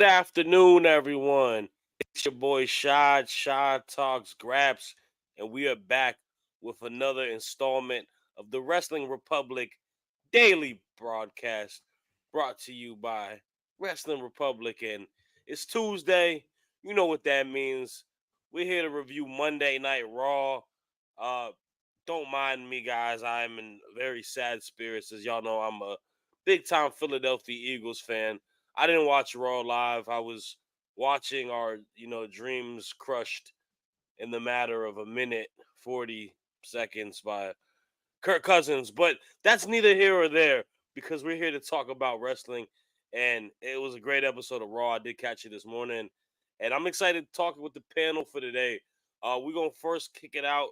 Good afternoon, everyone. It's your boy Shad Talks Graps, and we are back with another installment of the Wrestling Republic daily broadcast brought to you by Wrestling Republic. And it's Tuesday. You know what that means. We're here to review Monday Night Raw. Uh, don't mind me, guys. I'm in very sad spirits. As y'all know, I'm a big time Philadelphia Eagles fan. I didn't watch Raw live. I was watching our, dreams crushed in the matter of a minute 40 seconds by Kirk Cousins. But that's neither here or there because we're here to talk about wrestling. And it was a great episode of Raw. I did catch it this morning. And I'm excited to talk with the panel for today. We're going to first kick it out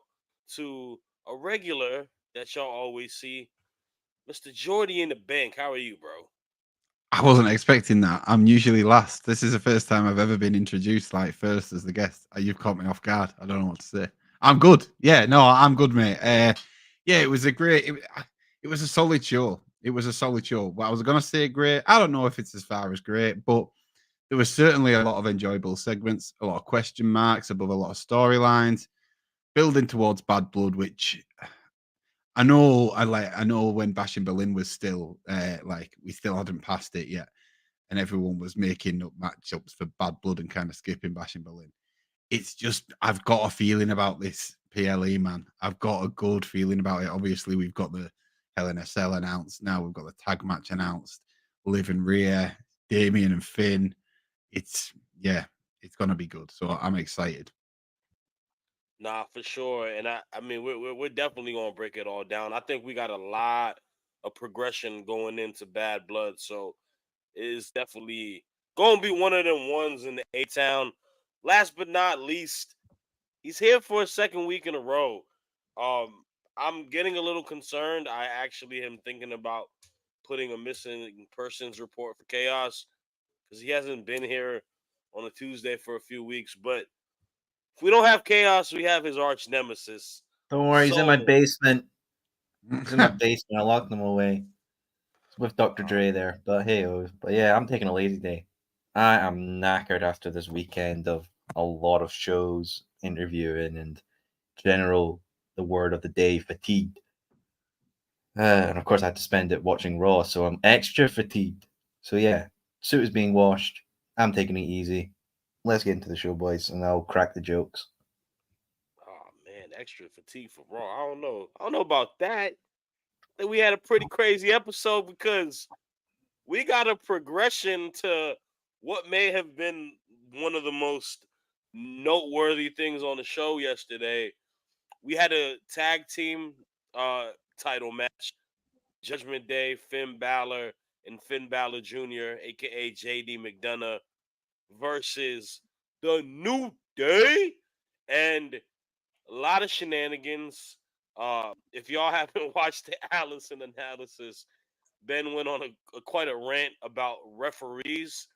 to a regular that y'all always see, Mr. Jordy in the bank. How are you, bro? I wasn't expecting that. I'm usually last. This is the first time I've ever been introduced like first as the guest. You've caught me off guard. I don't know what to say. I'm good. Yeah, no, I'm good, mate. Yeah, it was a great. It was a solid show. It was a solid show. But I was gonna say great. I don't know if it's as far as great, but there was certainly a lot of enjoyable segments, a lot of question marks above a lot of storylines, building towards Bad Blood, which I know when Bash in Berlin was still like we still hadn't passed it yet, and everyone was making up matchups for Bad Blood and kind of skipping Bash in Berlin. It's just I've got a feeling about this PLE, man. I've got a good feeling about it. Obviously, we've got the Hell in a Cell announced. Now we've got the tag match announced. Liv and Rhea, Damien and Finn. It's yeah, it's gonna be good. So I'm excited. Nah, for sure. And I mean, we're definitely gonna break it all down. I think we got a lot of progression going into Bad Blood, so it is definitely gonna be one of them ones in the A Town. Last but not least, he's here for a second week in a row. Um, I'm getting a little concerned. I actually am thinking about putting a missing persons report for Chaos because he hasn't been here on a Tuesday for a few weeks, but if we don't have Chaos, we have his arch nemesis, Don't worry, he's in my Solo. basement. He's in my basement. I locked him away. It's with Dr. Dre there. But hey, but yeah, I'm taking a lazy day. I am knackered after this weekend of a lot of shows, interviewing, and general, the word of the day, fatigued. And of course, I had to spend it watching Raw, so I'm extra fatigued. So yeah, suit is being washed. I'm taking it easy. Let's get into the show, boys, and I'll crack the jokes. Oh man, extra fatigue for Raw. I don't know. I don't know about that. I think we had a pretty crazy episode because we got a progression to what may have been one of the most noteworthy things on the show yesterday. We had a tag team title match. Judgment Day, Finn Balor and Finn Balor Jr., aka JD McDonough, versus the New Day. And a lot of shenanigans. If y'all haven't watched the Allison analysis, Ben went on a quite a rant about referees.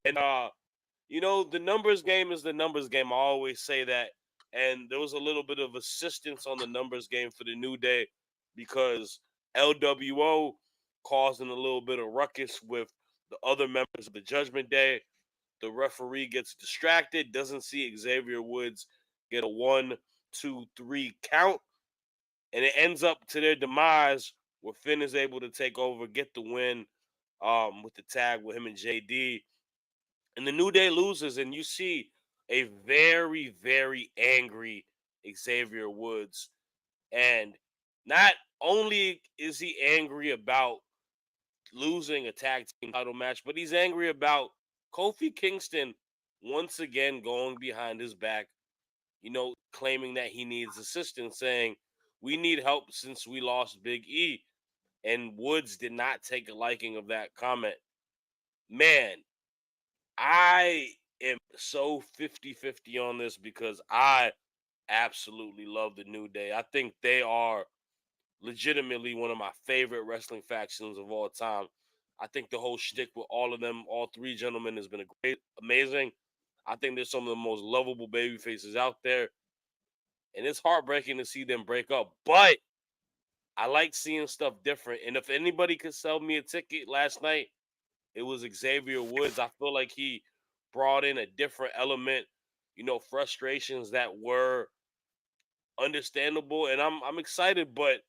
And the numbers game is the numbers game. I always say that. And there was a little bit of assistance on the numbers game for the New Day because LWO causing a little bit of ruckus with the other members of the Judgment Day. The referee gets distracted, doesn't see Xavier Woods get a 1, 2, 3 count, and it ends up to their demise where Finn is able to take over, get the win with the tag with him and JD. And the New Day loses, and you see a very, very angry Xavier Woods. And not only is he angry about losing a tag team title match, but he's angry about Kofi Kingston once again going behind his back, claiming that he needs assistance, saying, "We need help since we lost Big E." And Woods did not take a liking of that comment. Man, I am so 50-50 on this because I absolutely love the New Day. I think they are legitimately one of my favorite wrestling factions of all time. I think the whole shtick with all of them, all three gentlemen, has been a great, amazing. I think they're some of the most lovable baby faces out there. And it's heartbreaking to see them break up. But I like seeing stuff different. And if anybody could sell me a ticket last night, it was Xavier Woods. I feel like he brought in a different element, frustrations that were understandable, and I'm excited, but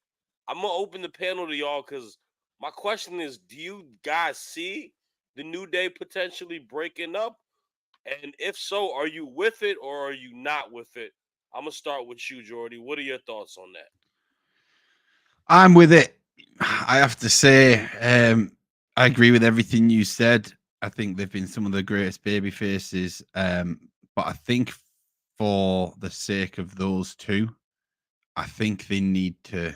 I'm gonna open the panel to y'all because my question is: do you guys see the New Day potentially breaking up? And if so, are you with it or are you not with it? I'm gonna start with you, Jordy. What are your thoughts on that? I'm with it. I have to say, I agree with everything you said. I think they've been some of the greatest baby faces. But I think for the sake of those two, I think they need to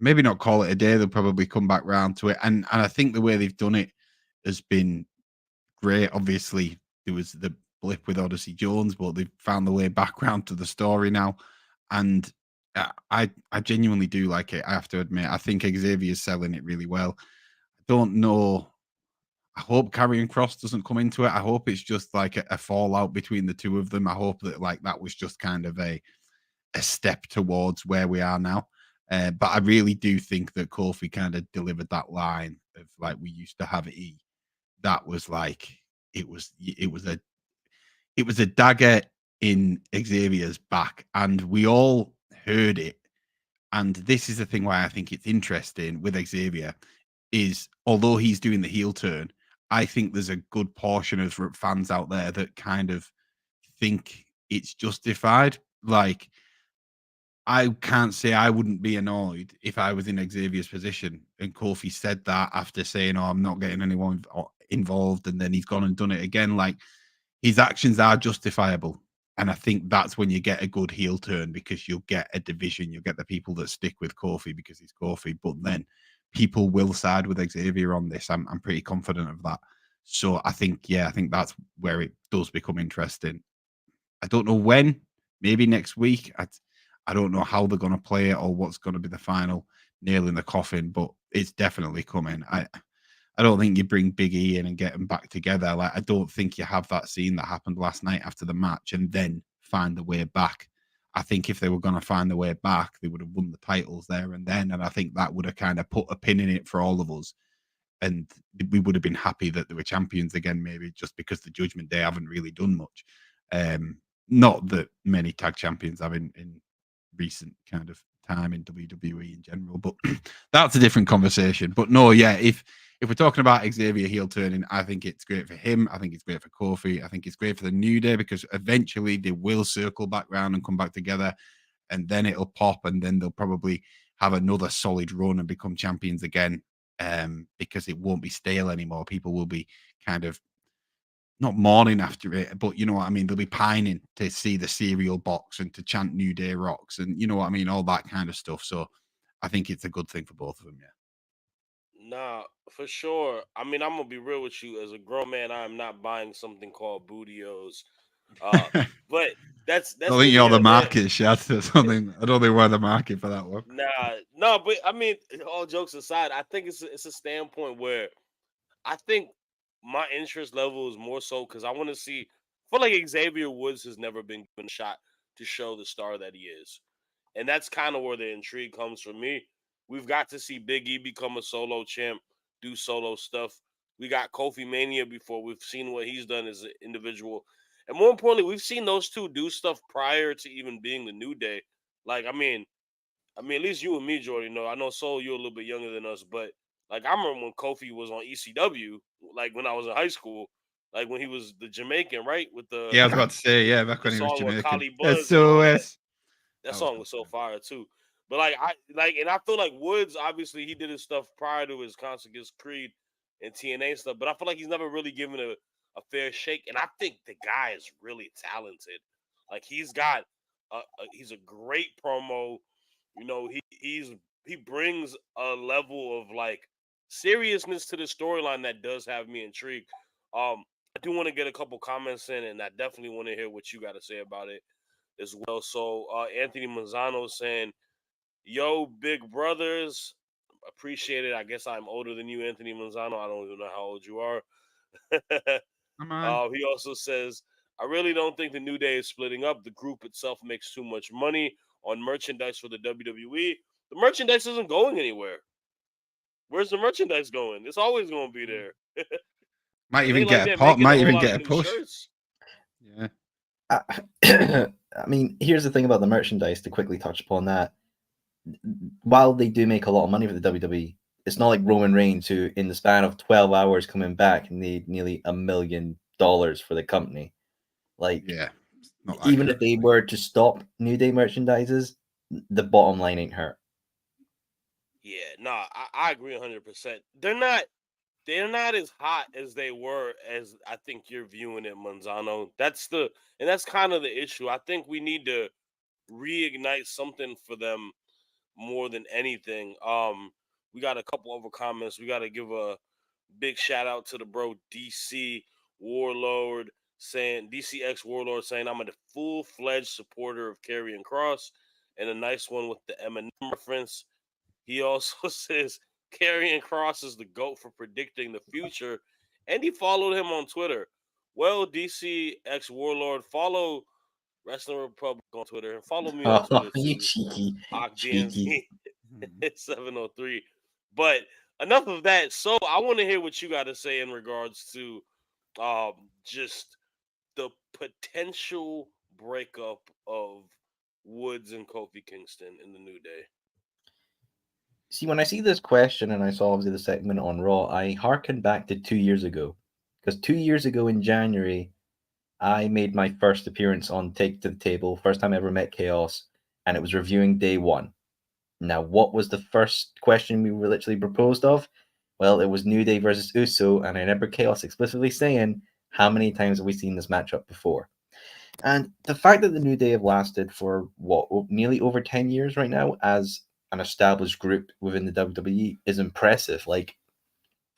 maybe not call it a day. They'll probably come back round to it. And I think the way they've done it has been great. Obviously, there was the blip with Odyssey Jones, but they've found the way back round to the story now. And I genuinely do like it. I have to admit, I think Xavier's selling it really well. I don't know. I hope Karrion Kross doesn't come into it. I hope it's just like a fallout between the two of them. I hope that like that was just kind of a step towards where we are now. But I really do think that Kofi kind of delivered that line of like we used to have E. That was like it was a dagger in Xavier's back, and we all heard it. And this is the thing why I think it's interesting with Xavier is although he's doing the heel turn, I think there's a good portion of fans out there that kind of think it's justified. Like, I can't say I wouldn't be annoyed if I was in Xavier's position and Kofi said that after saying, "Oh, I'm not getting anyone involved," and then he's gone and done it again. Like, his actions are justifiable. And I think that's when you get a good heel turn because you'll get a division. You'll get the people that stick with Kofi because he's Kofi. But then people will side with Xavier on this. I'm pretty confident of that. So I think that's where it does become interesting. I don't know when, maybe next week. I don't know how they're going to play it or what's going to be the final nail in the coffin, but it's definitely coming. I don't think you bring Big E in and get them back together. Like, I don't think you have that scene that happened last night after the match and then find the way back. I think if they were going to find the way back, they would have won the titles there and then. And I think that would have kind of put a pin in it for all of us. And we would have been happy that they were champions again, maybe just because the Judgment Day haven't really done much. Not that many tag champions have in recent kind of time in WWE in general, but that's a different conversation. But no, yeah, if we're talking about Xavier heel turning, I think it's great for him. I think it's great for Kofi. I think it's great for the New Day because eventually they will circle back round and come back together, and then it'll pop, and then they'll probably have another solid run and become champions again. Because it won't be stale anymore. People will be kind of not mourning after it, but you know what I mean? They'll be pining to see the cereal box and to chant New Day rocks and you know what I mean? All that kind of stuff. So I think it's a good thing for both of them, yeah. Nah, for sure. I mean, I'm gonna be real with you. As a grown man, I am not buying something called Bootios. Uh, but I that's don't think neither you're here the nor there. market, Shad. I don't think we're the market for that one. Nah, no, but I mean, all jokes aside, I think it's a standpoint where I think my interest level is more so because I want to see. I feel like Xavier Woods has never been given a shot to show the star that he is, and that's kind of where the intrigue comes from me. We've got to see Big E become a solo champ, do solo stuff. We got Kofi Mania before. We've seen what he's done as an individual, and more importantly, we've seen those two do stuff prior to even being the New Day. Like, at least you and me, Jordy, know. I know Soul, you're a little bit younger than us, but like I remember when Kofi was on ECW, like when I was in high school, like when he was the Jamaican, right? With Yeah, I was about to say, yeah, back the when he was song with Jamaican. Kali Buzz and all that. SOS. That That was song good. was so fire too. But and I feel like Woods, obviously he did his stuff prior to his Consequence Creed and TNA stuff, but I feel like he's never really given a fair shake. And I think the guy is really talented. Like he's a great promo. He brings a level of like seriousness to the storyline that does have me intrigued. I do want to get a couple comments in, and I definitely want to hear what you got to say about it as well. So Anthony Manzano saying, "Yo, big brothers, appreciate it. I guess I'm older than you, Anthony Manzano. I don't even know how old you are." Come on. He also says, "I really don't think the New Day is splitting up. The group itself makes too much money on merchandise for the WWE. The merchandise isn't going anywhere. Where's the merchandise going? It's always going to be there." Might It even ain't like get a they're pop. making a Might whole even lot get of a new push. shirts. Yeah. I mean, here's the thing about the merchandise, to quickly touch upon that. While they do make a lot of money for the WWE, it's not like Roman Reigns, who in the span of 12 hours coming back made nearly $1 million for the company. Like, Yeah. Not that even good. if they were to stop New Day merchandises, the bottom line ain't hurt. Yeah, no, I agree 100%. They're not as hot as they were, as I think you're viewing it, Manzano. That's kind of the issue. I think we need to reignite something for them more than anything. We got a couple other comments. We got to give a big shout out to the bro DC Warlord saying DCX Warlord saying I'm a full-fledged supporter of Karrion Cross, and a nice one with the Eminem reference. He also says Karrion Cross is the GOAT for predicting the future, and he followed him on Twitter. Well, DCX Warlord, follow Wrestling Republic on Twitter and follow me on Twitter You too. cheeky. DMZ 703. But enough of that. So I want to hear what you got to say in regards to just the potential breakup of Woods and Kofi Kingston in the New Day. See, when I see this question and I saw obviously the segment on Raw, I harken back to 2 years ago. Because 2 years ago in January, I made my first appearance on Take to the Table, first time I ever met Chaos, and it was reviewing day one. Now, what was the first question we were literally proposed of? Well, it was New Day versus Uso, and I remember Chaos explicitly saying, how many times have we seen this matchup before? And the fact that the New Day have lasted for nearly over 10 years right now as an established group within the WWE is impressive. Like,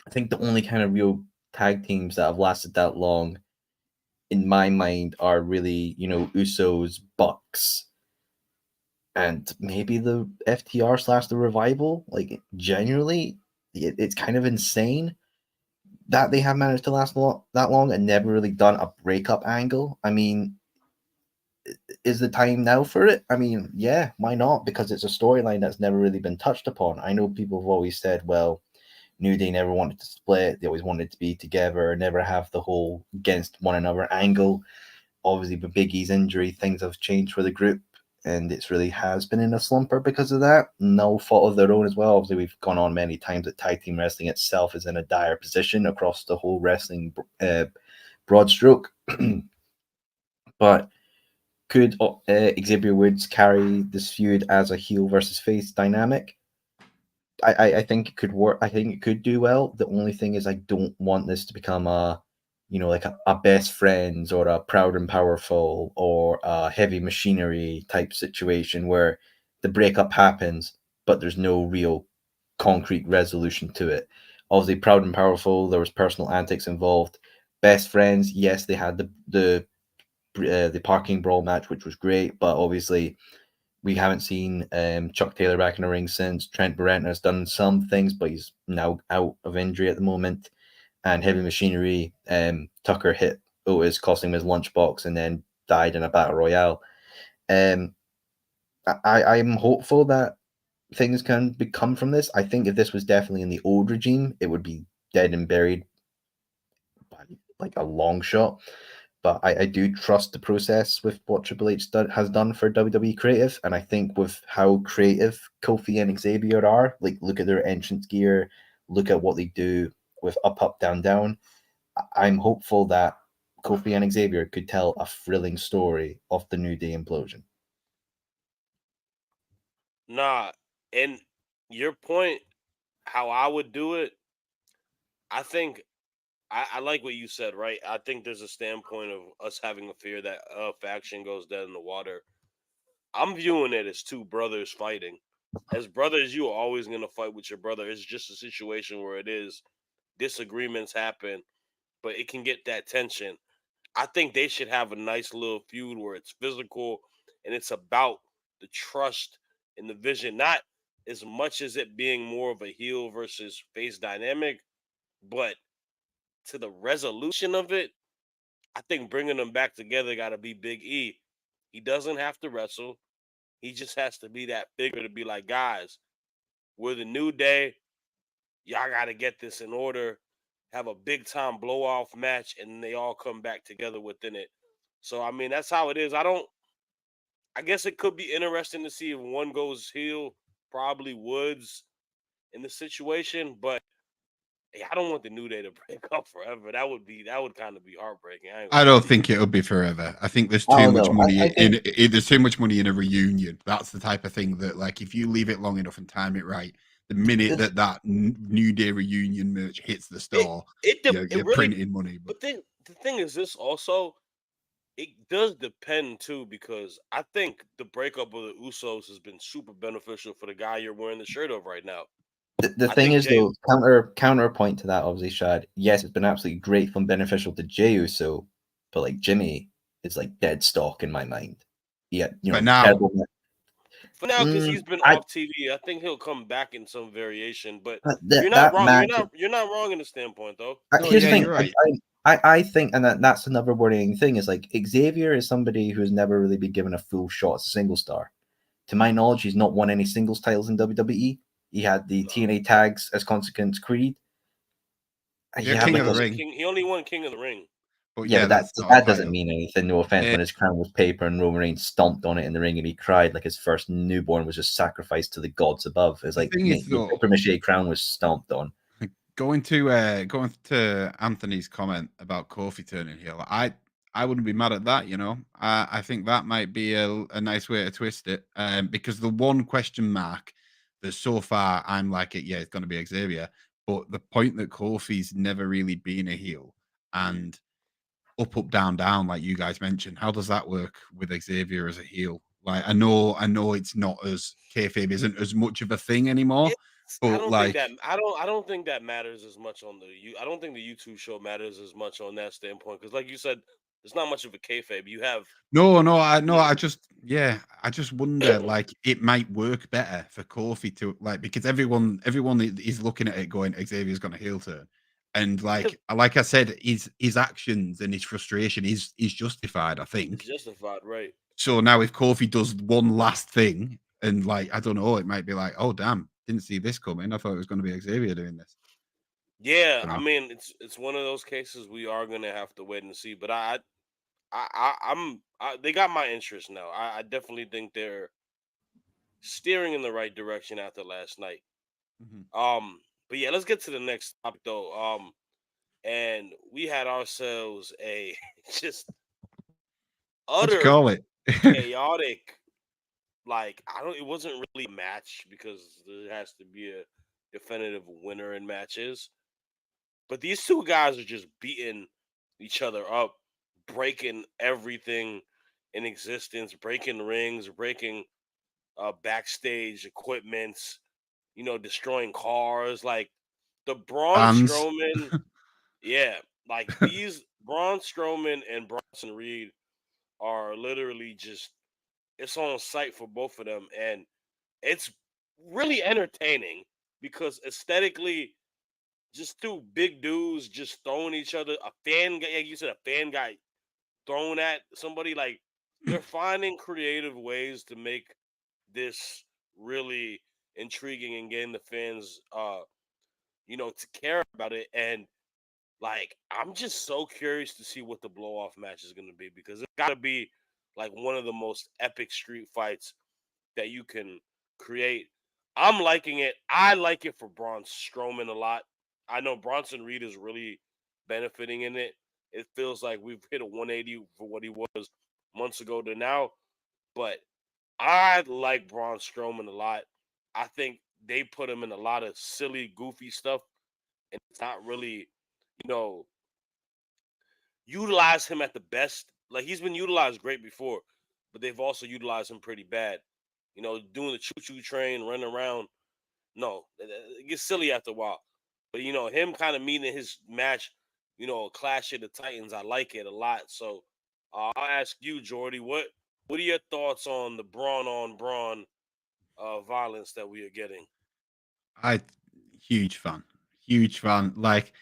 I think the only kind of real tag teams that have lasted that long in my mind are really, Usos, Bucks, and maybe the FTR / the Revival. Like, genuinely, it's kind of insane that they have managed to last that long and never really done a breakup angle. I mean, is the time now for it? I mean, yeah, why not? Because it's a storyline that's never really been touched upon. I know people have always said, well, New Day never wanted to split. They always wanted to be together, never have the whole against one another angle. Obviously, with Big E's injury, things have changed for the group, and it's really has been in a slumper because of that. No fault of their own as well. Obviously, we've gone on many times that tag team wrestling itself is in a dire position across the whole wrestling broad stroke. But could Xavier Woods carry this feud as a heel versus face dynamic? I think it could work. I think it could do well. The only thing is, I don't want this to become like a best friends or a proud and powerful or a heavy machinery type situation where the breakup happens, but there's no real concrete resolution to it. Obviously, proud and powerful, there was personal antics involved. Best friends, yes, they had the parking brawl match, which was great, but obviously we haven't seen Chuck Taylor back in the ring since. Trent Barretta has done some things, but he's now out of injury at the moment. And Heavy Machinery, Tucker hit Otis, costing him his lunchbox, and then died in a battle royale. I'm hopeful that things can become from this. I think if this was definitely in the old regime, it would be dead and buried by like a long shot. But I do trust the process with what Triple H has done for WWE Creative. And I think with how creative Kofi and Xavier are, like look at their entrance gear, look at what they do with up, down, down. I'm hopeful that Kofi and Xavier could tell a thrilling story of the New Day implosion. Nah, and your point, how I would do it, I think I like what you said, right? I think there's a standpoint of us having a fear that a faction goes dead in the water. I'm viewing it as two brothers fighting. As brothers, you are always going to fight with your brother. It's just a situation where it is disagreements happen, but it can get that tension. I think they should have a nice little feud where it's physical and it's about the trust and the vision, not as much as it being more of a heel versus face dynamic, but to the resolution of it. I think bringing them back together got to be Big E. He doesn't have to wrestle. He just has to be that figure to be like, guys, we're the New Day. Y'all got to get this in order. have a big time blow off match, and they all come back together within it. So I mean, that's how it is. I guess it could be interesting to see if one goes heel. Probably Woods in the situation, but yeah, I don't want the New Day to break up forever. That would kind of be heartbreaking. I ain't I gonna lie don't to you. think it'll be forever. I think there's I too don't much know. money I think there's too much money in a reunion. That's the type of thing that, like, if you leave it long enough and time it right, the minute this, that New Day reunion merch hits the It store, it you're really, printing money. But but then the thing is this also. It does depend too, because I think the breakup of the Usos has been super beneficial for the guy you're wearing the shirt of right now. the I thing think is, Jay. though, counterpoint to that, obviously, Shad. Yes, it's been absolutely great and beneficial to Jey Uso, but like Jimmy is like dead stock in my mind. Yeah, but now, terrible. For now, because he's been I off TV, I think he'll come back in some variation. But you're that not that wrong. match. You're not wrong in the standpoint though. no, Here's yeah, the thing. you're right. I think, and that's another worrying thing, is like Xavier is somebody who's never really been given a full shot as a single star. To my knowledge, he's not won any singles titles in WWE. He had the TNA tags as Consequence Creed. You're Yeah, King like of the Ring. He only won King of the Ring. But yeah, yeah, but that that's not a doesn't title. mean anything. No offense. When his crown was paper and Roman Reigns stomped on it in the ring and he cried like his first newborn was just sacrificed to the gods above. It's like, thing mate, is, your though, paper mache crown was stomped on. going to Anthony's comment about Kofi turning heel, I wouldn't be mad at that. I think that might be a nice way to twist it. Because the one question mark that so far I'm like it, yeah, it's going to be Xavier. But the point that Kofi's never really been a heel, and up, down, down, like you guys mentioned, how does that work with Xavier as a heel? Like, I know it's not as kayfabe isn't as much of a thing anymore, I but don't think like, that I don't think that matters as much on I don't think the YouTube show matters as much on that standpoint, because like you said, there's not much of a kayfabe. You have no, you I just wonder, like, it might work better for Kofi to, like, because everyone is looking at it going, Xavier's gonna heel turn. And because like I said, his actions and his frustration is justified, I it's think. justified, right? So now if Kofi does one last thing, and like, I don't know, it might be like, oh damn, didn't see this coming. I thought it was gonna be Xavier doing this. Yeah, You I know? mean it's one of those cases we are gonna have to wait and see. But they got my interest now. I definitely think they're steering in the right direction after last night. Mhm. But yeah, let's get to the next topic though. And we had ourselves a just What'd you utter call it? chaotic. Like I don't. It wasn't really a match because there has to be a definitive winner in matches. But these two guys are just beating each other up, breaking everything in existence, breaking rings, breaking backstage equipments, destroying cars. Like the Braun Fans. Strowman, yeah, like these Braun Strowman and Bronson Reed are literally just it's on site for both of them, and it's really entertaining because aesthetically, just two big dudes just throwing each other a fan guy, like you said, a fan guy thrown at somebody. Like they're finding creative ways to make this really intriguing and getting the fans to care about it. And like I'm just so curious to see what the blow off match is gonna be, because it's gotta be like one of the most epic street fights that you can create. I'm liking it. I like it for Braun Strowman a lot. I know Bronson Reed is really benefiting in it. It feels like we've hit a 180 for what he was months ago to now. But I like Braun Strowman a lot. I think they put him in a lot of silly, goofy stuff, and it's not really, you know, utilize him at the best. Like he's been utilized great before, but they've also utilized him pretty bad. Doing the choo-choo train, running around. No, it gets silly after a while. But him kind of meeting his match, Clash of the Titans, I like it a lot. So I'll ask you, Jordy, what are your thoughts on the brawn on brawn violence that we are getting? I huge fan. Huge fan. Like,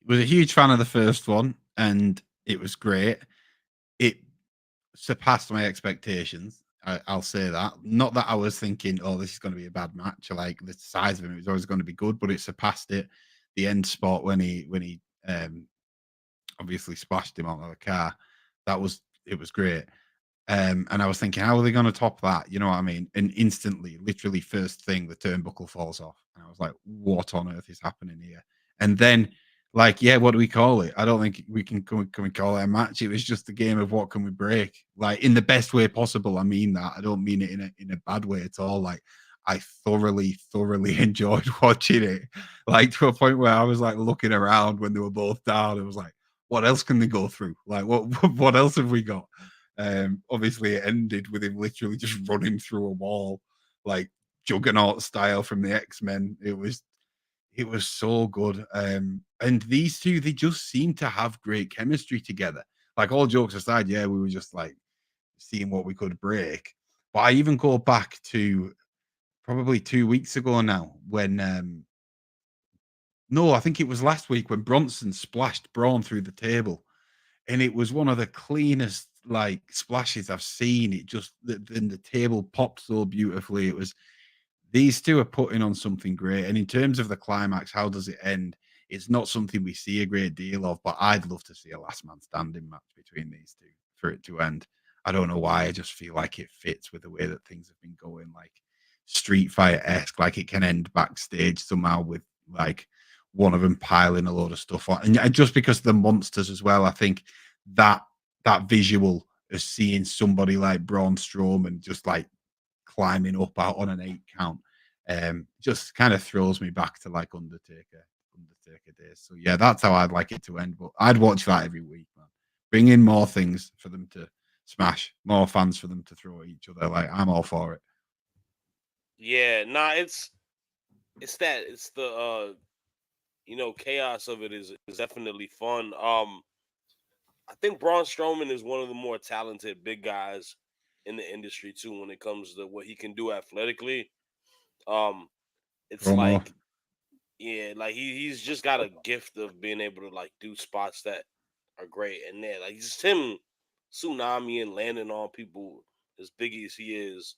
was a huge fan of the first one, and it was great. It surpassed my expectations. I'll say that. Not that I was thinking, oh, this is going to be a bad match. Like the size of him, it was always going to be good, but it surpassed it. The end spot when he obviously splashed him out of the car. It was great. And I was thinking, how are they going to top that? You know what I mean? And instantly, literally, first thing, the turnbuckle falls off. And I was like, what on earth is happening here? And then, like, yeah, what do we call it? I don't think we can we call it a match. It was just a game of what can we break? Like, in the best way possible. I mean that. I don't mean it in a bad way at all. Like, I thoroughly enjoyed watching it. Like, to a point where I was like looking around when they were both down. It was like, what else can they go through? Like, what else have we got? Obviously, it ended with him literally just running through a wall, like Juggernaut style from the X-Men. It was so good. And these two, they just seem to have great chemistry together. Like, all jokes aside, yeah, we were just like seeing what we could break. But I even go back to probably 2 weeks ago now when no, I think it was last week when Bronson splashed Braun through the table, and it was one of the cleanest like splashes I've seen. It just then the table popped so beautifully. It was these two are putting on something great. And in terms of the climax, how does it end? It's not something we see a great deal of, but I'd love to see a last man standing match between these two for it to end. I don't know why. I just feel like it fits with the way that things have been going, like Street Fighter esque, like it can end backstage somehow with like one of them piling a load of stuff on. And just because of the monsters as well, I think that that visual of seeing somebody like Braun Strowman just like climbing up out on an 8 count just kind of throws me back to like Undertaker days. So yeah, that's how I'd like it to end. But I'd watch that every week, man. Bring in more things for them to smash, more fans for them to throw at each other. Like, I'm all for it. Yeah, nah, it's the chaos of it is definitely fun. I think Braun Strowman is one of the more talented big guys in the industry too when it comes to what he can do athletically. Um, it's Promo. like yeah, like he's just got a gift of being able to like do spots that are great, and then like just him tsunami and landing on people as big as he is,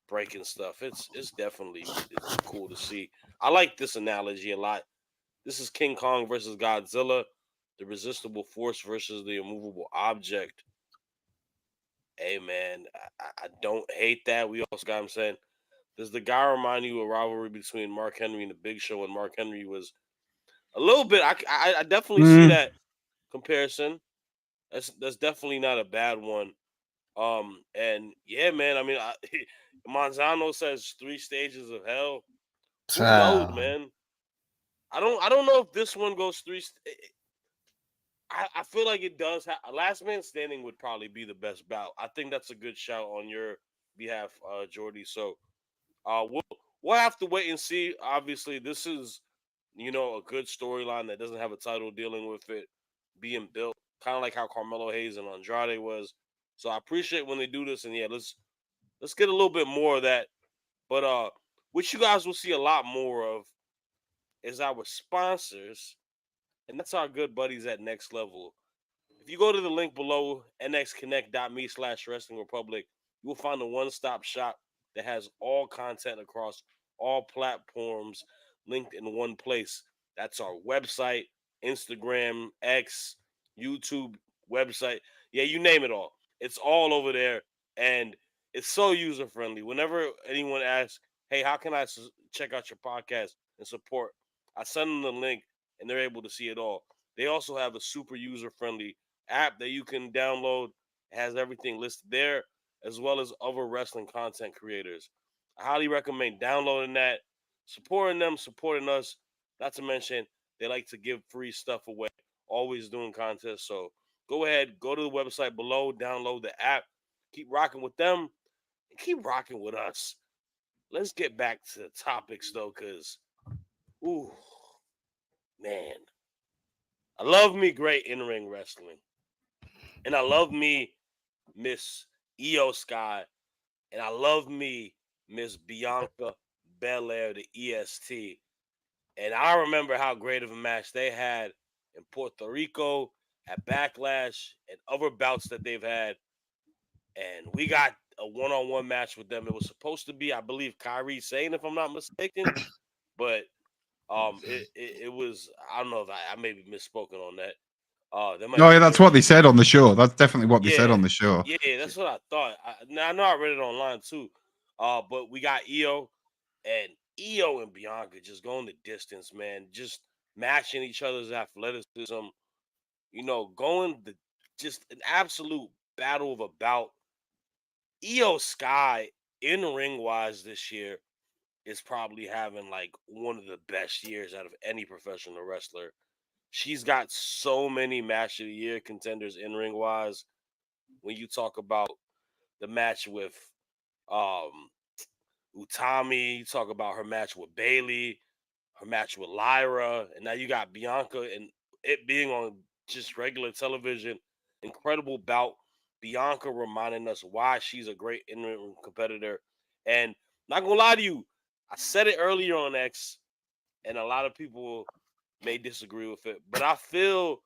breaking stuff. It's definitely cool to see. I like this analogy a lot. This is King Kong versus Godzilla, the resistible force versus the immovable object. Hey man, I don't hate that. We also got him saying, does the guy remind you of a rivalry between Mark Henry and the Big Show? And Mark Henry was a little bit. I definitely see that comparison. That's definitely not a bad one. And yeah, man. I mean, Manzano says 3 stages of hell. Who knows, man? I don't know if this one goes 3. I feel like it does. Last Man Standing would probably be the best bout. I think that's a good shout on your behalf, Jordy. So we'll have to wait and see. Obviously, this is a good storyline that doesn't have a title dealing with it being built, kind of like how Carmelo Hayes and Andrade was. So I appreciate when they do this, and yeah, let's get a little bit more of that. But what you guys will see a lot more of is our sponsors, and that's our good buddies at Next Level. If you go to the link below, nxconnect.me/Wrestling Republic, you will find a one-stop shop that has all content across all platforms linked in one place. That's our website, Instagram, X, YouTube, website. Yeah, you name it all. It's all over there, and it's so user-friendly. Whenever anyone asks, hey, how can I check out your podcast and support? I send them the link, and they're able to see it all. They also have a super user-friendly app that you can download. It has everything listed there, as well as other wrestling content creators. I highly recommend downloading that, supporting them, supporting us. Not to mention, they like to give free stuff away, always doing contests. So go ahead, go to the website below, download the app, keep rocking with them, and keep rocking with us. Let's get back to the topics, though, because, ooh, man, I love me great in-ring wrestling. And I love me Miss Io Sky, and I love me Miss Bianca Belair, the EST. And I remember how great of a match they had in Puerto Rico at Backlash and other bouts that they've had. And we got a one-on-one match with them. It was supposed to be, I believe, Kyrie Sane, if I'm not mistaken. But It was, I don't know if I maybe misspoken on that. That might No, be yeah, a that's what different. they said on the show. That's definitely what they said Yeah, on the show. yeah, that's what I thought. Now I know I read it online too. But we got Io and Bianca just going the distance, man. Just matching each other's athleticism. Going just an absolute battle of a bout. Io Sky in ring wise this year is probably having like one of the best years out of any professional wrestler. She's got so many match of the year contenders in ring wise. When you talk about the match with um Utami, you talk about her match with Bailey, her match with Lyra, and now you got Bianca, and it being on just regular television. Incredible bout. Bianca reminding us why she's a great in-ring competitor. And not gonna lie to you, I said it earlier on X, and a lot of people may disagree with it, but I feel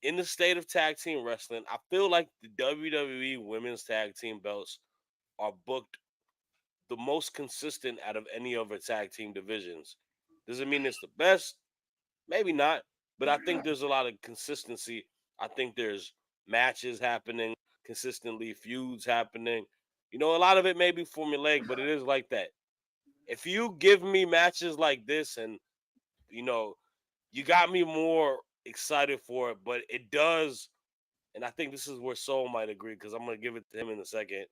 in the state of tag team wrestling, I feel like the WWE women's tag team belts are booked the most consistent out of any other tag team divisions. Does it mean it's the best? Maybe not, but I think there's a lot of consistency. I think there's matches happening consistently, feuds happening. A lot of it may be formulaic, but it is like that. If you give me matches like this and, you know, you got me more excited for it, but it does, and I think this is where Soul might agree because I'm going to give it to him in a second,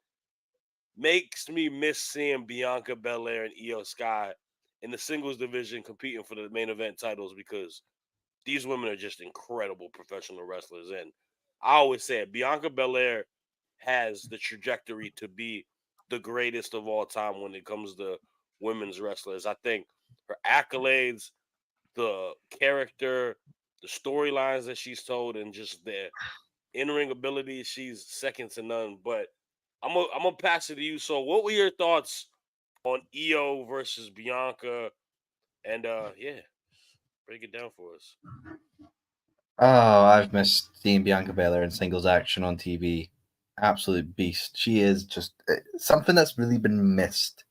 makes me miss seeing Bianca Belair and Io Sky in the singles division competing for the main event titles because these women are just incredible professional wrestlers. And I always say it, Bianca Belair has the trajectory to be the greatest of all time when it comes to women's wrestlers. I think her accolades, the character, the storylines that she's told, and just the in-ring ability, she's second to none. But I'm gonna pass it to you. So, what were your thoughts on Io versus Bianca? And yeah, break it down for us. Oh, I've missed seeing Bianca Belair in singles action on TV. Absolute beast. She is just something that's really been missed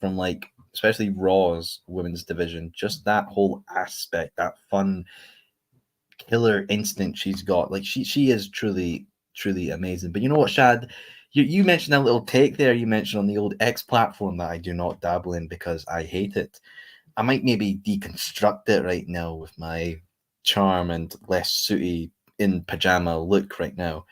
from, like, especially Raw's women's division. Just that whole aspect, that fun killer instinct she's got. Like, she is truly amazing. But you know what, Shad? You mentioned a little take there. You mentioned on the old X platform that I do not dabble in because I hate it. I might maybe deconstruct it right now with my charm and less sooty in pajama look right now.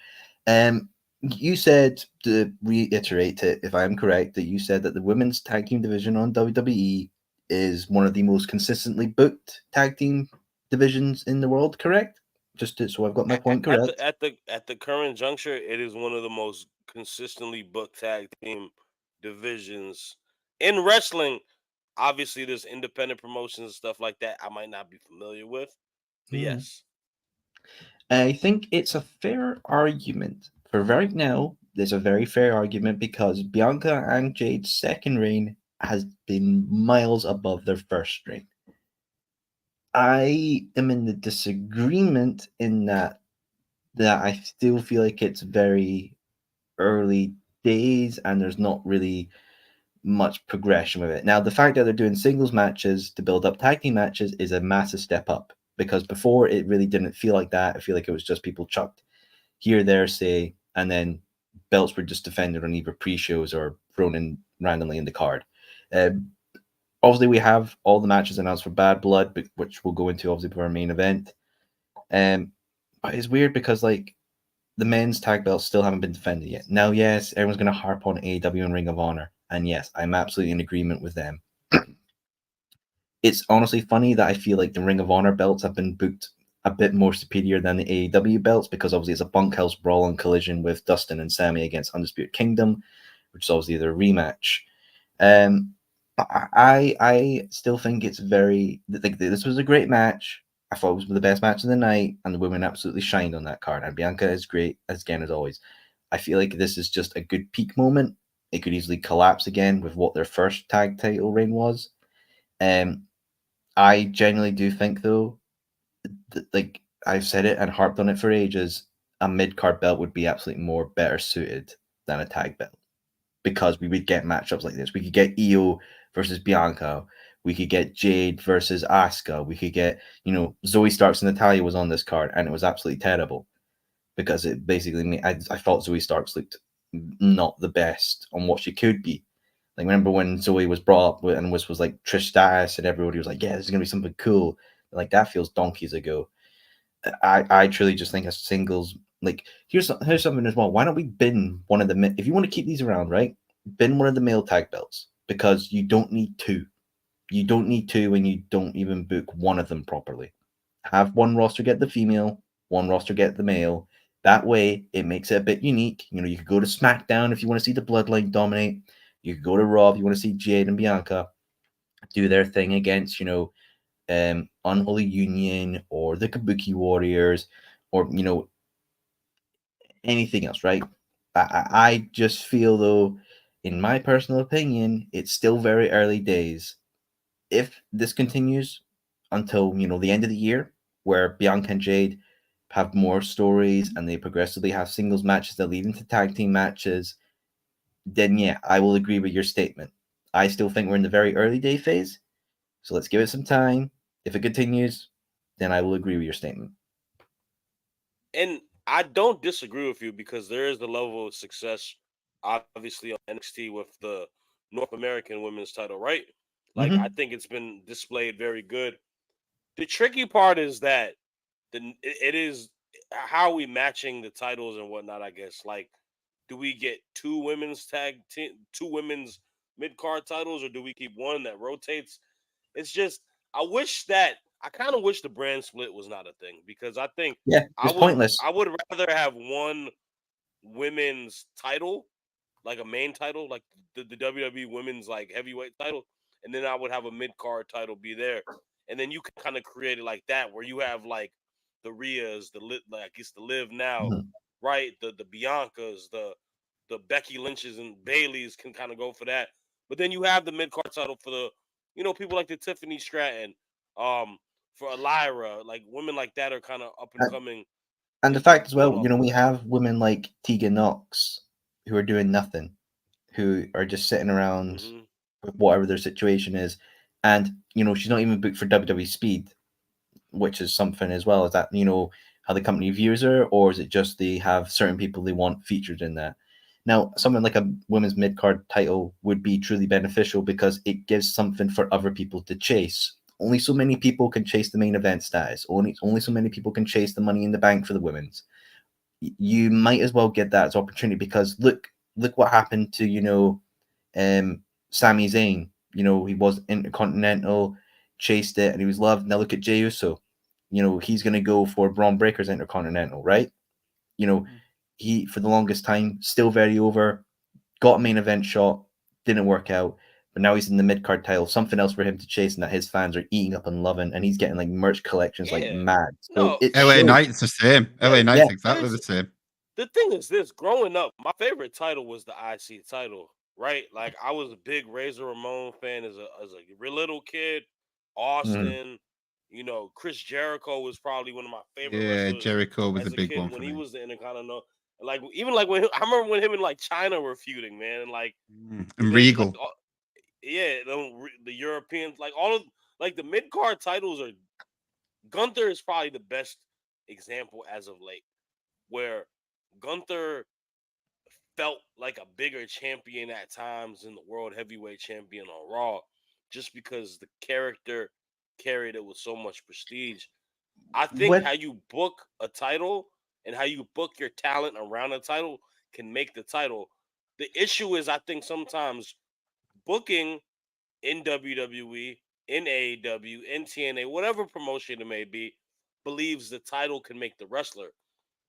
You said, to reiterate it, if I'm correct, that you said that the women's tag team division on WWE is one of the most consistently booked tag team divisions in the world, correct? So I've got my point At correct. the at the at the current juncture, it is one of the most consistently booked tag team divisions in wrestling. Obviously, there's independent promotions and stuff like that I might not be familiar with, but Hmm. yes. I think it's a fair argument. For right now, there's a very fair argument because Bianca and Jade's second reign has been miles above their first reign. I am in the disagreement in that I still feel like it's very early days and there's not really much progression with it. Now, the fact that they're doing singles matches to build up tag team matches is a massive step up because before it really didn't feel like that. I feel like it was just people chucked here, there, say, and then belts were just defended on either pre-shows or thrown in randomly in the card. Um, Obviously, we have all the matches announced for Bad Blood, which we'll go into obviously for our main event. But it's weird because, like, the men's tag belts still haven't been defended yet. Now, yes, everyone's going to harp on AEW and Ring of Honor, and yes, I'm absolutely in agreement with them. It's honestly funny that I feel like the Ring of Honor belts have been booked a bit more superior than the AEW belts because obviously it's a bunkhouse brawl and collision with Dustin and Sammy against Undisputed Kingdom, which is obviously their rematch. I still think it's very like this was a great match. I thought it was the best match of the night, and the women absolutely shined on that card. And Bianca is great as always. I feel like this is just a good peak moment. It could easily collapse again with what their first tag title reign was. I genuinely do think though, like I've said it and harped on it for ages, a mid card belt would be absolutely more better suited than a tag belt because we would get matchups like this. We could get Io versus Bianca. We could get Jade versus Asuka. We could get, Zoe Starks and Natalya was on this card, and it was absolutely terrible because it basically I thought Zoe Starks looked not the best on what she could be. Like, remember when Zoe was brought up and was like Trish Stratus, and everybody was like, yeah, this is gonna be something cool. Like, that feels donkeys ago. I truly just think a singles, like, here's something as well. Why don't we bin one of the, if you want to keep these around, right? Bin one of the male tag belts, because you don't need two. You don't need two when you don't even book one of them properly. Have one roster get the female, one roster get the male. That way, it makes it a bit unique. You could go to SmackDown if you want to see the Bloodline dominate. You could go to Raw if you want to see Jade and Bianca do their thing against, Unholy Union or the Kabuki Warriors, or anything else, right? I just feel, though, in my personal opinion, it's still very early days. If this continues until the end of the year, where Bianca and Jade have more stories and they progressively have singles matches that lead into tag team matches, then yeah, I will agree with your statement. I still think we're in the very early day phase, so let's give it some time. If it continues, then I will agree with your statement. And I don't disagree with you, because there is the level of success, obviously, on NXT with the North American women's title, right? Like, I think it's been displayed very good. The tricky part is that it is how are we matching the titles and whatnot, I guess. Like, do we get two women's mid card titles, or do we keep one that rotates? It's just, I kind of wish the brand split was not a thing, because I think it's pointless. I would rather have one women's title, like a main title, like the WWE women's like heavyweight title, and then I would have a mid card title be there, and then you can kind of create it like that, where you have like the Rheas, like it's the Live Now, right? The Biancas, the Becky Lynches and Baileys can kind of go for that, but then you have the mid card title for the people like the Tiffany Stratton, for Elira, like women like that are kind of up and coming. And the fact as well, we have women like Tegan Knox who are doing nothing, who are just sitting around with whatever their situation is. And, she's not even booked for WWE Speed, which is something as well. Is that, how the company views her, or is it just they have certain people they want featured in that? Now, something like a women's mid-card title would be truly beneficial because it gives something for other people to chase. Only so many people can chase the main event status. Only so many people can chase the Money in the Bank for the women's. You might as well get that as opportunity, because look what happened to Sami Zayn. He was Intercontinental, chased it, and he was loved. Now look at Jey Uso. He's going to go for Braun Breaker's Intercontinental, right? He, for the longest time, still very over, got a main event shot, didn't work out, but now he's in the mid-card title, something else for him to chase, and that his fans are eating up and loving, and he's getting like merch collections like mad. So it's LA Knight's the same. LA Knight's exactly the same. The thing is this, growing up, my favorite title was the IC title, right? Like, I was a big Razor Ramon fan as a real little kid. Austin, Chris Jericho was probably one of my favorite wrestlers. Jericho was a big kid, one when for he me. was the Intercontinental. Like, even like when I remember when him and like China were feuding, man, and like and Regal. Like, the Europeans, like all of like the mid card titles are. Gunther is probably the best example as of late, where Gunther felt like a bigger champion at times than the world heavyweight champion on Raw, just because the character carried it with so much prestige. I think how you book a title and how you book your talent around a title can make the title. The issue is, I think sometimes booking in WWE, in AEW, in TNA, whatever promotion it may be, believes the title can make the wrestler.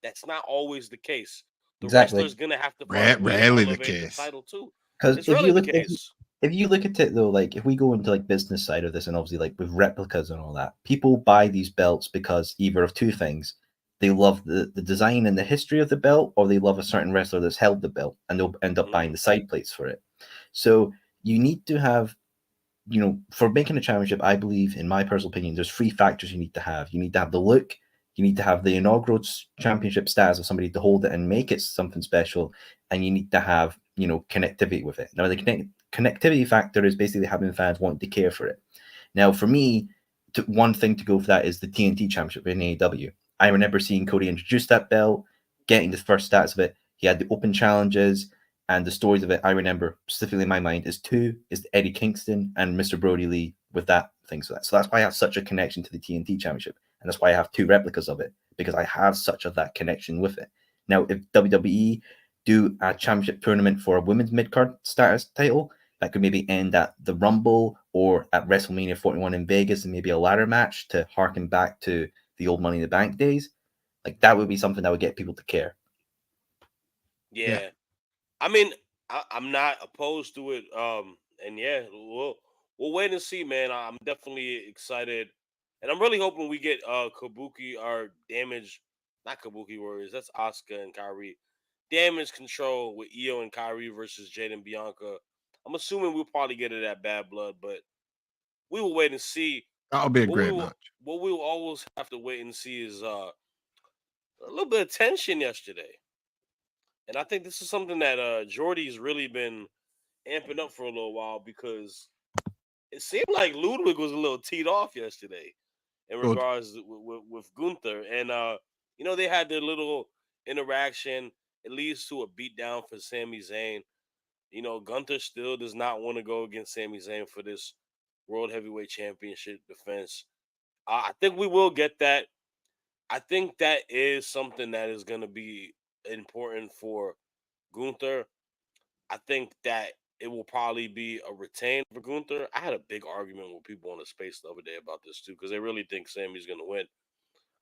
That's not always the case. The wrestler's gonna have to find a way to elevate the title too. Because it's rarely the case. If you look at it though, like if we go into like business side of this, and obviously like with replicas and all that, people buy these belts because either of two things. They love the design and the history of the belt, or they love a certain wrestler that's held the belt, and they'll end up buying the side plates for it. So you need to have, for making a championship, I believe, in my personal opinion, there's three factors you need to have. You need to have the look, you need to have the inaugural championship status of somebody to hold it and make it something special, and you need to have, connectivity with it. Now, the connectivity factor is basically having fans wanting to care for it. Now, for me, one thing to go for that is the TNT Championship in AEW. I remember seeing Cody introduce that belt, getting the first stats of it. He had the open challenges and the stories of it. I remember specifically in my mind is Eddie Kingston and Mr. Brody Lee with that thing. So that's why I have such a connection to the TNT Championship, and that's why I have 2 replicas of it, because I have such of that connection with it. Now, if WWE do a championship tournament for a women's mid card status title, that could maybe end at the Rumble or at WrestleMania 41 in Vegas, and maybe a ladder match to harken back to the old Money in the Bank days. Like, that would be something that would get people to care. Yeah. I mean, I'm not opposed to it. And yeah, we'll wait and see, man. I'm definitely excited, and I'm really hoping we get Kabuki or Damage, not Kabuki Warriors. That's Asuka and Kyrie. Damage Control with Io and Kyrie versus Jade and Bianca. I'm assuming we'll probably get it at Bad Blood, but we will wait and see. That'll be a What we great will match. what we will always have to wait and see is a little bit of tension yesterday. And I think this is something that Jordy's really been amping up for a little while, because it seemed like Ludwig was a little teed off yesterday in Good. regards with Gunther. And, they had their little interaction. It leads to a beatdown for Sami Zayn. Gunther still does not want to go against Sami Zayn for this World Heavyweight Championship defense. I think we will get that. I think that is something that is going to be important for Gunther. I think that it will probably be a retain for Gunther. I had a big argument with people on the space the other day about this too, because they really think Sammy's going to win.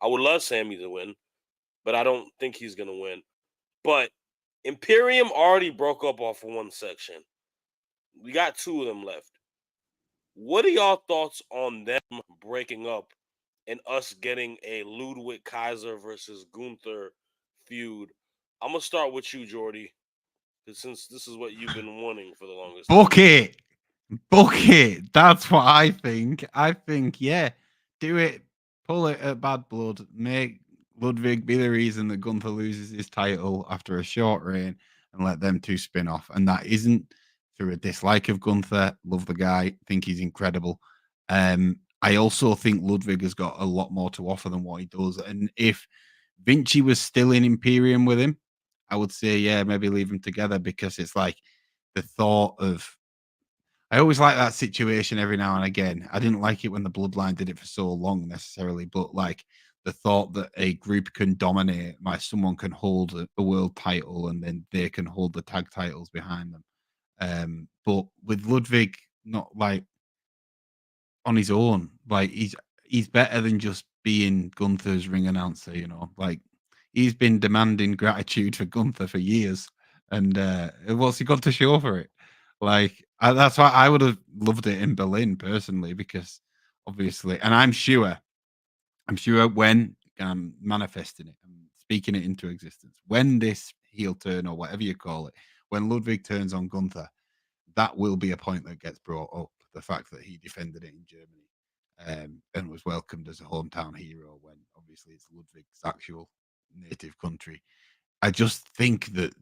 I would love Sammy to win, but I don't think he's going to win. But Imperium already broke up off of one section. We got 2 of them left. What are y'all thoughts on them breaking up and us getting a Ludwig Kaiser versus Gunther feud? I'm going to start with you, Jordy, since this is what you've been wanting for the longest time. Book it. Book it. That's what I think. I think, yeah, do it. Pull it at Bad Blood. Make Ludwig be the reason that Gunther loses his title after a short reign, and let them 2 spin off. And that isn't through a dislike of Gunther. Love the guy. Think he's incredible. I also think Ludwig has got a lot more to offer than what he does. And if Vinci was still in Imperium with him, I would say, yeah, maybe leave them together, because it's like the thought of, I always like that situation every now and again. I didn't like it when the Bloodline did it for so long necessarily, but like the thought that a group can dominate, like someone can hold a world title and then they can hold the tag titles behind them. But with Ludwig, not like on his own, like he's better than just being Gunther's ring announcer. Like he's been demanding gratitude for Gunther for years, and what's he got to show for it? Like that's why I would have loved it in Berlin personally, because obviously, and I'm sure when I'm manifesting it, I'm speaking it into existence. When this heel turn or whatever you call it, when Ludwig turns on Gunther, that will be a point that gets brought up. The fact that he defended it in Germany and was welcomed as a hometown hero, when obviously it's Ludwig's actual native country. I just think that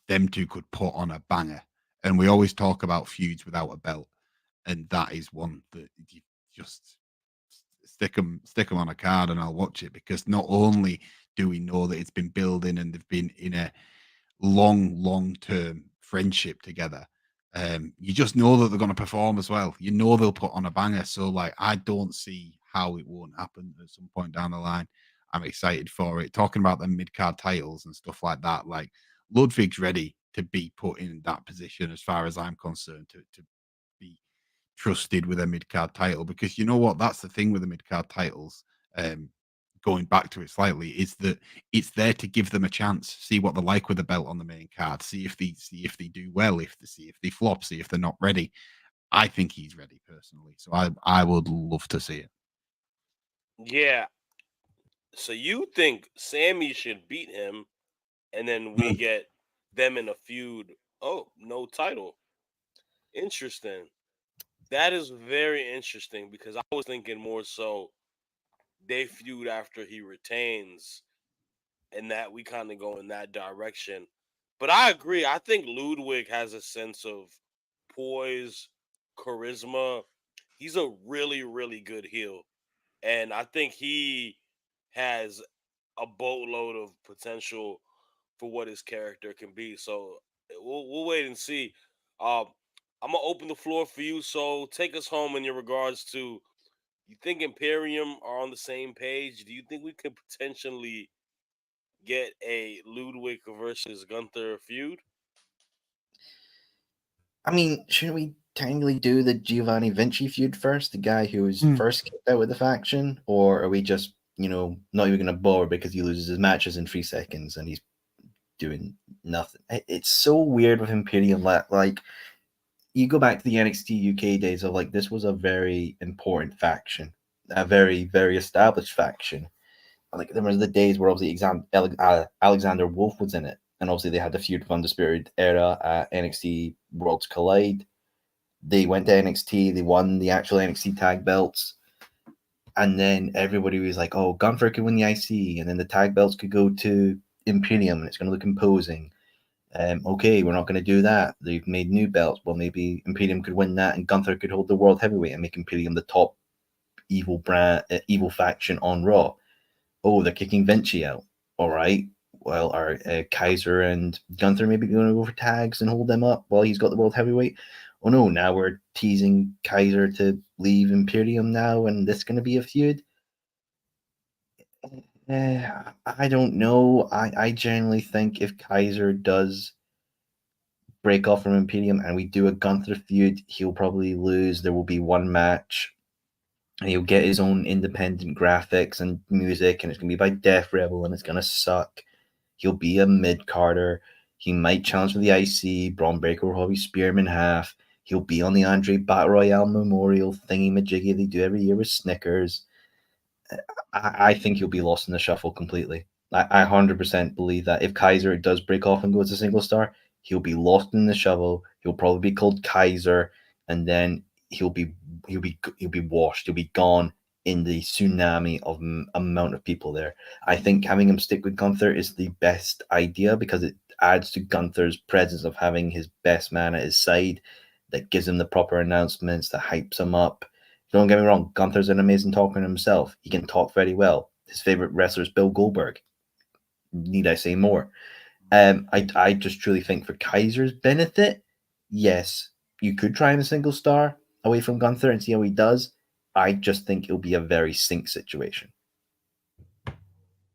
them 2 could put on a banger. And we always talk about feuds without a belt, and that is one that you just stick them on a card and I'll watch it, because not only do we know that it's been building and they've been in a long term friendship together, you just know that they're going to perform as well. You know they'll put on a banger. So like, I don't see how it won't happen at some point down the line. I'm excited for it. Talking about the mid card titles and stuff like that, like Ludwig's ready to be put in that position, as far as I'm concerned, to be trusted with a mid card title, because you know what? That's the thing with the mid card titles. Going back to it slightly, is that it's there to give them a chance, see what they're like with the belt on the main card, see if they do well, see if they flop, see if they're not ready. I think he's ready personally, so I would love to see it. Yeah. So you think Sammy should beat him, and then we get them in a feud? Oh, no title. Interesting. That is very interesting, because I was thinking more so they feud after he retains, and that we kind of go in that direction. But I agree. I think Ludwig has a sense of poise, charisma. He's a really, really good heel. And I think he has a boatload of potential for what his character can be. So we'll wait and see. Um, I'm gonna open the floor for you. So take us home in your regards to. You think Imperium are on the same page? Do you think we could potentially get a Ludwig versus Gunther feud? I mean, shouldn't we technically do the Giovanni Vinci feud first? The guy who was first kicked out with the faction? Or are we just, not even going to bother because he loses his matches in 3 seconds and he's doing nothing? It's so weird with Imperium. Like, you go back to the NXT UK days of like, this was a very important faction, a very, very established faction. Like, there was the days where obviously Alexander Wolf was in it. And obviously they had the feud of Undisputed Era at NXT Worlds Collide. They went to NXT, they won the actual NXT tag belts, and then everybody was like, oh, Gunther could win the IC, and then the tag belts could go to Imperium, and it's going to look imposing. Okay, we're not going to do that. They've made new belts. Well, maybe Imperium could win that, and Gunther could hold the World Heavyweight and make Imperium the top evil faction on Raw. Oh, they're kicking Vinci out. All right. Well, are Kaiser and Gunther maybe going to go for tags and hold them up while he's got the World Heavyweight? Oh no, now we're teasing Kaiser to leave Imperium now, and this going to be a feud? I don't know. I generally think if Kaiser does break off from Imperium and we do a Gunther feud, he'll probably lose. There will be one match. And he'll get his own independent graphics and music, and it's going to be by Def Rebel, and it's going to suck. He'll be a mid-carder. He might challenge for the IC. Braun Breaker will probably spear him in half. He'll be on the Andre Battle Royale Memorial thingy-majiggy they do every year with Snickers. I think he'll be lost in the shuffle completely. I 100% believe that if Kaiser does break off and go to single star, he'll be lost in the shovel. He'll probably be called Kaiser, and then he'll be washed. He'll be gone in the tsunami of amount of people there. I think having him stick with Gunther is the best idea because it adds to Gunther's presence of having his best man at his side. That gives him the proper announcements, that hypes him up. Don't get me wrong, Gunther's an amazing talker himself. He can talk very well. His favorite wrestler is Bill Goldberg. Need I say more? I just truly think for Kaiser's benefit, yes, you could try him a single star away from Gunther and see how he does. I just think it'll be a very sync situation.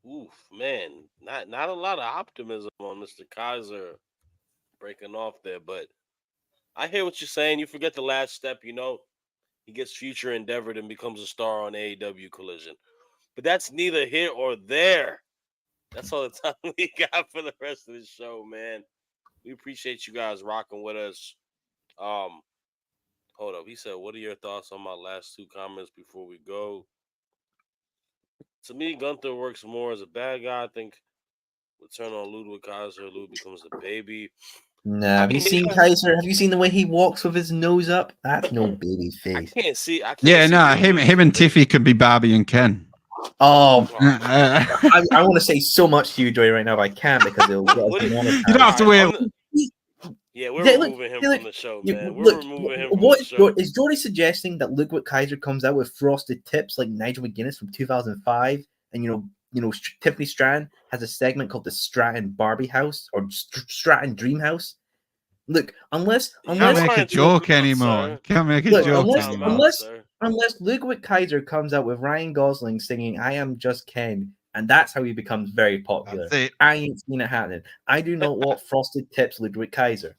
Oof, man, not a lot of optimism on Mr. Kaiser breaking off there, but I hear what you're saying. You forget the last step, he gets future endeavored and becomes a star on AEW Collision. But that's neither here or there. That's all the time we got for the rest of the show, man. We appreciate you guys rocking with us. Hold up. He said, "What are your thoughts on my last 2 comments before we go?" To me, Gunther works more as a bad guy. I think we turn on Ludwig Kaiser. Lud becomes a baby. Nah, have you seen Kaiser? Have you seen the way he walks with his nose up? That's no baby face. I can't see. Yeah, no, him and Tiffy could be Barbie and Ken. Oh, I want to say so much to you, Joy, right now, but I can't because it'll get us demonetized. You don't have to wait. Yeah, we're removing him from the show, man. We're removing him from the show. Is Jordy suggesting that Ludwig Kaiser comes out with frosted tips like Nigel McGuinness from 2005, and Tiffany Stratton has a segment called the Stratton Barbie House or Stratton Dream House? Look, unless can't make a joke anymore. Can't make a joke anymore. Unless Ludwig Kaiser comes out with Ryan Gosling singing "I Am Just Ken," and that's how he becomes very popular. I ain't seen it happening. I do not want frosted tips, Ludwig Kaiser.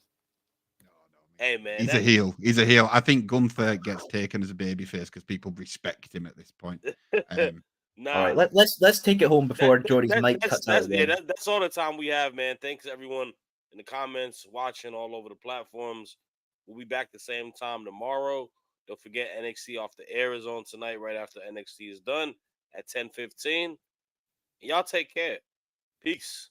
Hey man, he's a heel. He's a heel. I think Gunther gets taken as a babyface because people respect him at this point. All right, let's take it home before Jordy's mic cuts out. That's all the time we have, man. Thanks everyone in the comments, watching all over the platforms. We'll be back the same time tomorrow. Don't forget NXT Off the Air is on tonight, right after NXT is done at 10:15. Y'all take care. Peace.